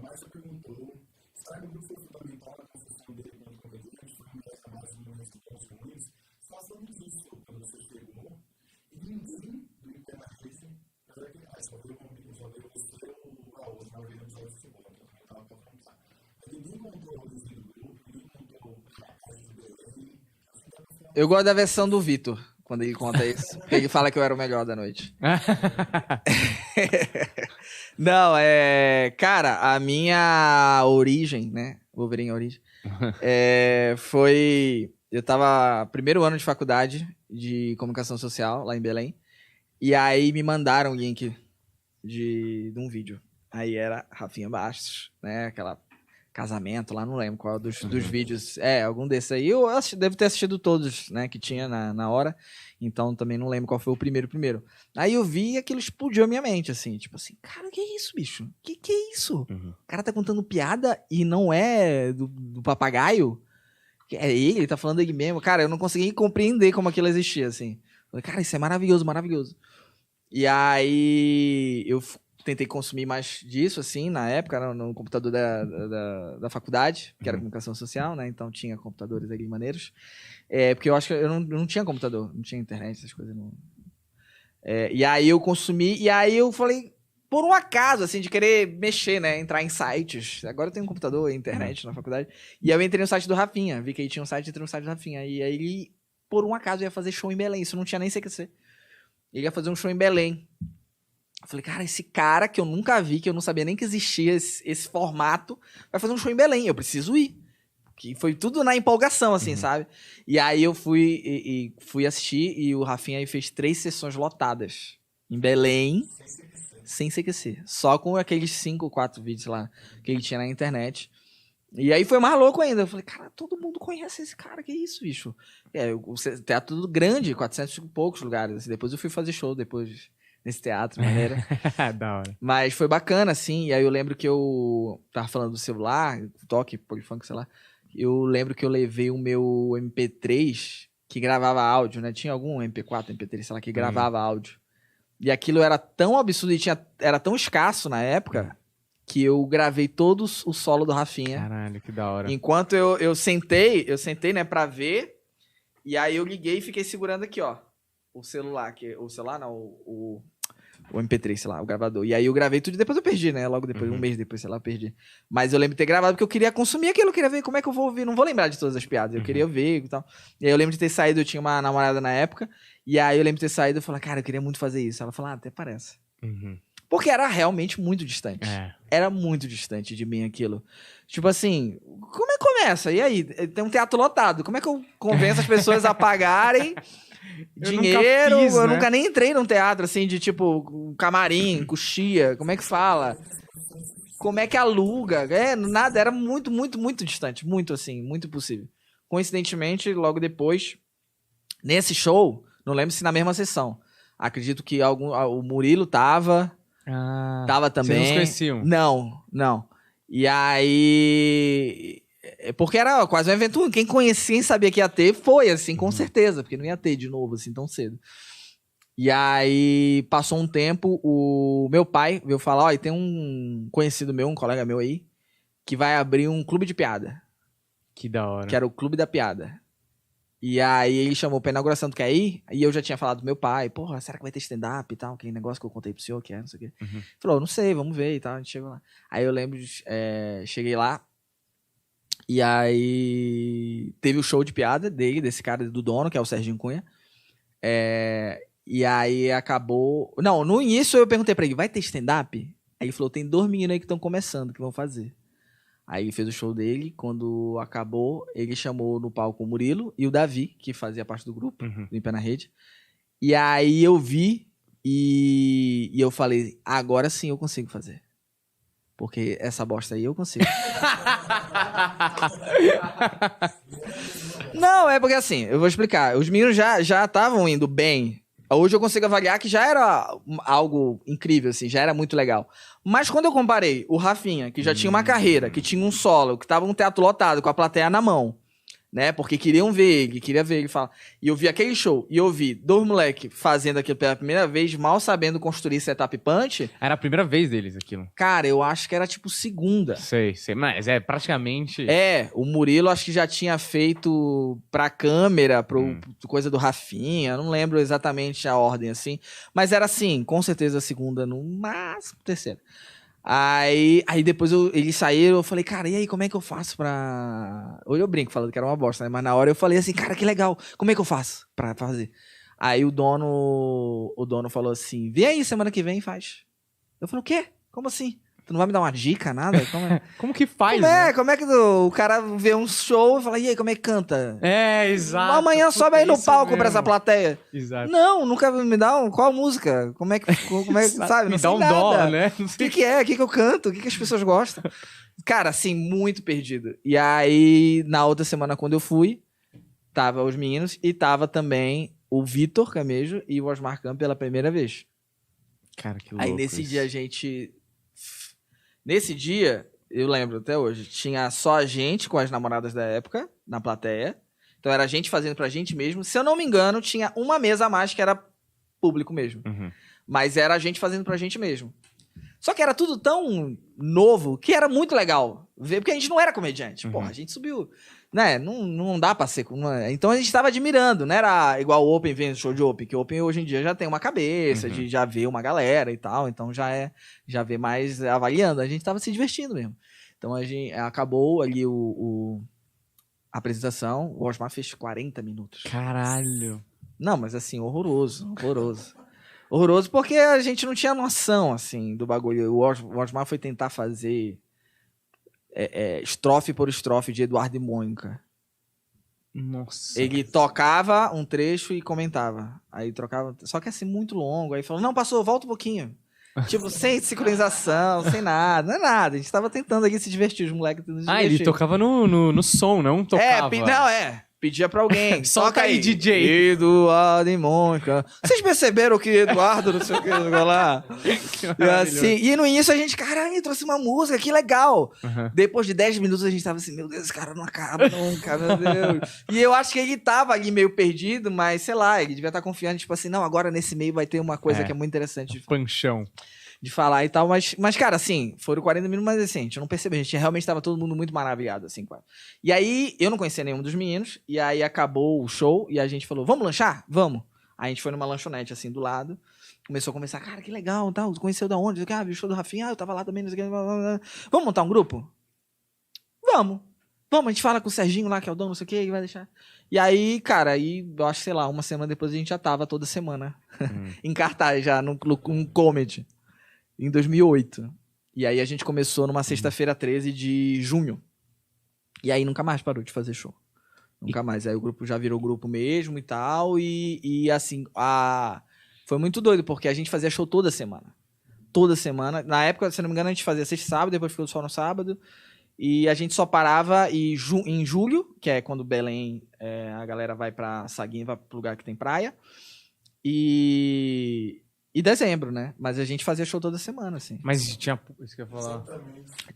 A Márcia perguntou, será que o grupo foi fundamental na construção dele quanto comediante? Foi uma das mais momentos ruins? Façamos isso quando você chegou. E ninguém do Interna Rede, apesar que só veio você o Raul, na vida do Jorge Simão, que eu também estava para contar. Ninguém contou o origem do grupo, ninguém contou a casa de Belém. Eu gosto da versão do Vitor, quando ele conta isso. Porque ele fala que eu era o melhor da noite. Não, cara, a minha origem, né? Wolverine origem. Foi... Eu tava primeiro ano de faculdade de comunicação social, lá em Belém. E aí me mandaram o link de um vídeo. Aí era Rafinha Bastos, né? Aquela casamento lá, não lembro qual dos vídeos. Algum desses aí. Eu devo ter assistido todos, né? Que tinha na hora. Então também não lembro qual foi o primeiro. Aí eu vi e aquilo explodiu a minha mente, assim. Tipo assim, cara, que é isso, bicho? Que é isso? O cara tá contando piada e não é do papagaio? É ele tá falando ele mesmo. Cara, eu não consegui compreender como aquilo existia, assim. Falei, cara, isso é maravilhoso, maravilhoso. E aí eu tentei consumir mais disso, assim, na época, no computador da faculdade, que era comunicação social, né? Então tinha computadores ali maneiros. Porque eu acho que eu não tinha computador, não tinha internet, essas coisas. Não... e aí eu consumi, e aí eu falei, por um acaso, assim, de querer mexer, né? Entrar em sites. Agora eu tenho um computador e internet na faculdade. E aí eu entrei no site do Rafinha, vi que aí tinha um site, entrei no site do Rafinha. E aí ele, por um acaso, ia fazer show em Belém. Isso não tinha nem CQC. Ele ia fazer um show em Belém. Eu falei, cara, esse cara que eu nunca vi, que eu não sabia nem que existia esse formato, vai fazer um show em Belém, eu preciso ir. Que foi tudo na empolgação, assim, sabe? E aí eu fui assistir e o Rafinha aí fez 3 sessões lotadas em Belém, sem CQC. Só com aqueles 5, 4 vídeos lá que ele tinha na internet. E aí foi mais louco ainda. Eu falei, cara, todo mundo conhece esse cara, que isso, bicho? O teatro tudo grande, 400 e poucos lugares. Assim. Depois eu fui fazer show, nesse teatro, maneira. Da hora. Mas foi bacana, assim. E aí eu lembro que eu tava falando do celular, toque, polifunk, sei lá. Eu lembro que eu levei o meu MP3 que gravava áudio, né? Tinha algum MP4, MP3, sei lá, que gravava áudio. E aquilo era tão absurdo e era tão escasso na época que eu gravei todo o solo do Rafinha. Caralho, que da hora. Enquanto eu sentei, né, pra ver. E aí eu liguei e fiquei segurando aqui, ó. O celular, o MP3, sei lá, o gravador. E aí eu gravei tudo e depois eu perdi, né? Logo depois, um mês depois, sei lá, eu perdi. Mas eu lembro de ter gravado porque eu queria consumir aquilo, eu queria ver como é que eu vou ouvir. Não vou lembrar de todas as piadas, eu queria ver e tal. E aí eu lembro de ter saído, eu tinha uma namorada na época, e aí eu lembro de ter saído e falar, cara, eu queria muito fazer isso. Ela falou, até parece. Porque era realmente muito distante. Era muito distante de mim aquilo. Tipo assim, como é que começa? E aí? Tem um teatro lotado. Como é que eu convenço as pessoas a pagarem dinheiro? Eu nunca nem entrei num teatro, assim, de tipo, camarim, coxia. Como é que fala? Como é que aluga? Nada. Era muito, muito, muito distante. Muito, assim, muito impossível. Coincidentemente, logo depois, nesse show, não lembro se na mesma sessão. Acredito que o Murilo tava também. Vocês não conheciam? Não. E aí... Porque era quase um evento, quem conhecia e sabia que ia ter, foi, assim, com certeza. Porque não ia ter de novo, assim, tão cedo. E aí, passou um tempo, o meu pai veio falar, ó, e tem um conhecido meu, um colega meu aí, que vai abrir um clube de piada. Que da hora. Que era o Clube da Piada. E aí ele chamou pra inauguração, tu quer ir? E eu já tinha falado do meu pai, porra, será que vai ter stand-up e tal? Aquele negócio que eu contei pro senhor, que é, não sei o quê. Falou, não sei, vamos ver e tal, a gente chegou lá. Aí eu lembro, cheguei lá, e aí teve o show de piada desse cara, do dono, que é o Serginho Cunha. E aí acabou... Não, no início eu perguntei pra ele, vai ter stand-up? Aí ele falou, tem 2 meninos aí que estão começando, que vão fazer. Aí ele fez o show dele, quando acabou, ele chamou no palco o Murilo e o Davi, que fazia parte do grupo, do Em Pé na Rede. E aí eu vi e eu falei, agora sim eu consigo fazer. Porque essa bosta aí eu consigo. Não, é porque assim, eu vou explicar. Os meninos já estavam indo bem. Hoje eu consigo avaliar que já era algo incrível, assim, já era muito legal. Mas quando eu comparei o Rafinha, que já tinha uma carreira, que tinha um solo, que tava um teatro lotado, com a plateia na mão, né? Porque queriam ver ele, queria ver ele falar. E eu vi aquele show, e eu vi 2 moleques fazendo aquilo pela primeira vez, mal sabendo construir setup punch. Era a primeira vez deles aquilo. Cara, eu acho que era tipo segunda. Sei. Mas é praticamente... O Murilo acho que já tinha feito pra câmera, coisa do Rafinha, não lembro exatamente a ordem, assim. Mas era assim, com certeza a segunda, no máximo terceira. Aí depois eles saíram, eu falei, cara, e aí, como é que eu faço pra... Hoje eu brinco falando que era uma bosta, né? Mas na hora eu falei assim, cara, que legal, como é que eu faço pra fazer? Aí o dono falou assim, vem aí, semana que vem e faz. Eu falei, o quê? Como assim? Tu não vai me dar uma dica, nada? Como que faz, Como é que o cara vê um show e fala, e aí, como é que canta? Exato. Amanhã sobe aí no palco pra essa plateia. Exato. Não, nunca me dá qual música? Como é que sabe? Me Não dá sei um nada. dó, né? O que é? O que eu canto? O que as pessoas gostam? Cara, assim, muito perdido. E aí, na outra semana, quando eu fui, tava os meninos e tava também o Vitor Camejo e o Osmar Campos pela primeira vez. Cara, que louco. Aí nesse dia a gente... Nesse dia, eu lembro até hoje, tinha só a gente com as namoradas da época, na plateia. Então era a gente fazendo pra gente mesmo. Se eu não me engano, tinha uma mesa a mais que era público mesmo. Uhum. Mas era a gente fazendo pra gente mesmo. Só que era tudo tão novo que era muito legal ver, porque a gente não era comediante. Uhum. Porra, a gente subiu, né? Não dá pra ser... Então a gente tava admirando, não era igual o Open vendo show de Open, que o Open hoje em dia já tem uma cabeça de já ver uma galera e tal, então já vê mais avaliando. A gente tava se divertindo mesmo. Então a gente acabou ali a apresentação, o Osmar fez 40 minutos. Caralho. Não, mas assim, horroroso. Horroroso porque a gente não tinha noção, assim, do bagulho. O Osmar foi tentar fazer estrofe por estrofe de Eduardo e Mônica. Nossa. Ele tocava um trecho e comentava. Aí trocava... Só que assim, muito longo. Aí falou, não, passou, volta um pouquinho. Tipo, sem sincronização, sem nada. Não é nada. A gente tava tentando aqui se divertir, os moleques tentando se divertir. Ele tocava no som, não tocava. Pedia pra alguém. Toca aí, DJ. Eduardo e Mônica. Vocês perceberam que Eduardo, não sei o que, lá? E, assim, e no início a gente, caralho, trouxe uma música, que legal. Uhum. Depois de 10 minutos a gente tava assim, meu Deus, esse cara não acaba nunca, meu Deus. E eu acho que ele tava ali meio perdido, mas sei lá, ele devia estar confiando, tipo assim, não, agora nesse meio vai ter uma coisa que é muito interessante panchão. De falar e tal, mas, cara, assim, foram 40 minutos, mas assim, a gente não percebeu, a gente realmente tava todo mundo muito maravilhado, assim, quase. E aí, eu não conhecia nenhum dos meninos, e aí acabou o show, e a gente falou, vamos lanchar? Vamos. Aí a gente foi numa lanchonete, assim, do lado, começou a conversar, cara, que legal, tal, conheceu da onde? Ah, viu o show do Rafinha, eu tava lá também, não sei o que, vamos montar um grupo? Vamos, a gente fala com o Serginho lá, que é o dono, não sei o que, ele vai deixar. E aí, cara, eu acho, sei lá, uma semana depois a gente já tava toda semana em cartaz já, num comedy. Em 2008. E aí a gente começou numa sexta-feira 13 de junho. E aí nunca mais parou de fazer show. Nunca mais. Aí o grupo já virou grupo mesmo e tal. E assim, foi muito doido, porque a gente fazia show toda semana. Toda semana. Na época, se não me engano, a gente fazia sexta e sábado, depois ficou só no sábado. E a gente só parava em julho, que é quando Belém, a galera vai pra Saguinha, vai pro lugar que tem praia. E dezembro, né? Mas a gente fazia show toda semana, assim. Mas tinha... Isso que eu ia falar.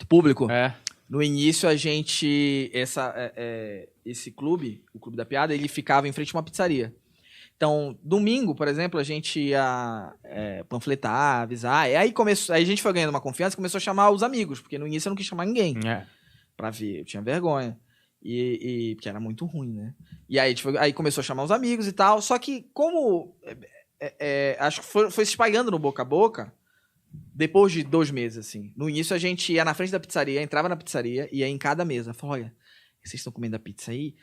Público. É. No início, a gente... Esse clube, o Clube da Piada, ele ficava em frente a uma pizzaria. Então, domingo, por exemplo, a gente ia panfletar, avisar. E aí a gente foi ganhando uma confiança e começou a chamar os amigos. Porque no início eu não quis chamar ninguém pra ver. Eu tinha vergonha. Porque era muito ruim, né? E aí, aí começou a chamar os amigos e tal. Só que como... acho que foi se espalhando no boca a boca depois de 2 meses, assim. No início a gente ia na frente da pizzaria, entrava na pizzaria, ia em cada mesa. Falava, olha, vocês estão comendo a pizza aí?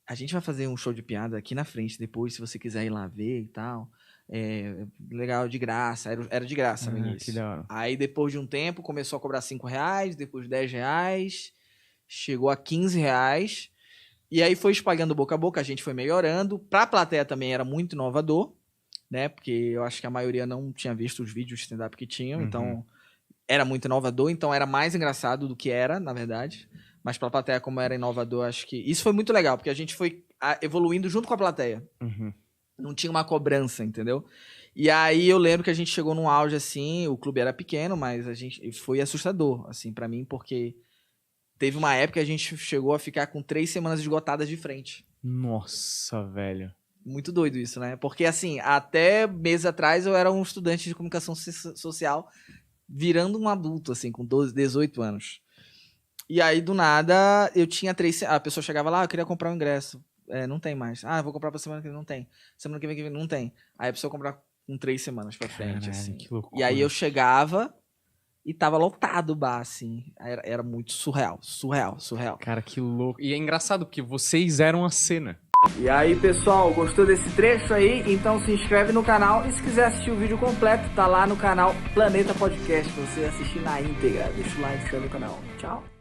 A gente vai fazer um show de piada aqui na frente depois, se você quiser ir lá ver e tal. Legal, de graça. Era de graça no início. Que da hora. Aí depois de um tempo começou a cobrar R$5, depois R$10, chegou a R$15. E aí foi espalhando boca a boca, a gente foi melhorando. Pra plateia também era muito inovador, né? Porque eu acho que a maioria não tinha visto os vídeos de stand-up que tinham, então era muito inovador, então era mais engraçado do que era, na verdade. Mas pra plateia, como era inovador, acho que... Isso foi muito legal, porque a gente foi evoluindo junto com a plateia. Não tinha uma cobrança, entendeu? E aí eu lembro que a gente chegou num auge, assim, o clube era pequeno, mas foi assustador, assim, pra mim, porque Teve uma época que a gente chegou a ficar com 3 semanas esgotadas de frente. Nossa, velho. Muito doido isso, né? Porque, assim, até meses atrás eu era um estudante de comunicação social virando um adulto, assim, com 12, 18 anos. E aí, do nada, eu tinha 3... A pessoa chegava lá, eu queria comprar um ingresso. Não tem mais. Eu vou comprar pra semana que vem, não tem. Semana que vem, não tem. Aí a pessoa comprar com 3 semanas pra frente, Caralho, assim. que loucura. E aí eu chegava e tava lotado o bar, assim. Era muito surreal. Cara, que louco. E é engraçado, porque vocês eram a cena. E aí, pessoal, gostou desse trecho aí? Então se inscreve no canal. E se quiser assistir o vídeo completo, tá lá no canal Planeta Podcast, pra você assistir na íntegra. Deixa o like, se inscreve no canal. Tchau.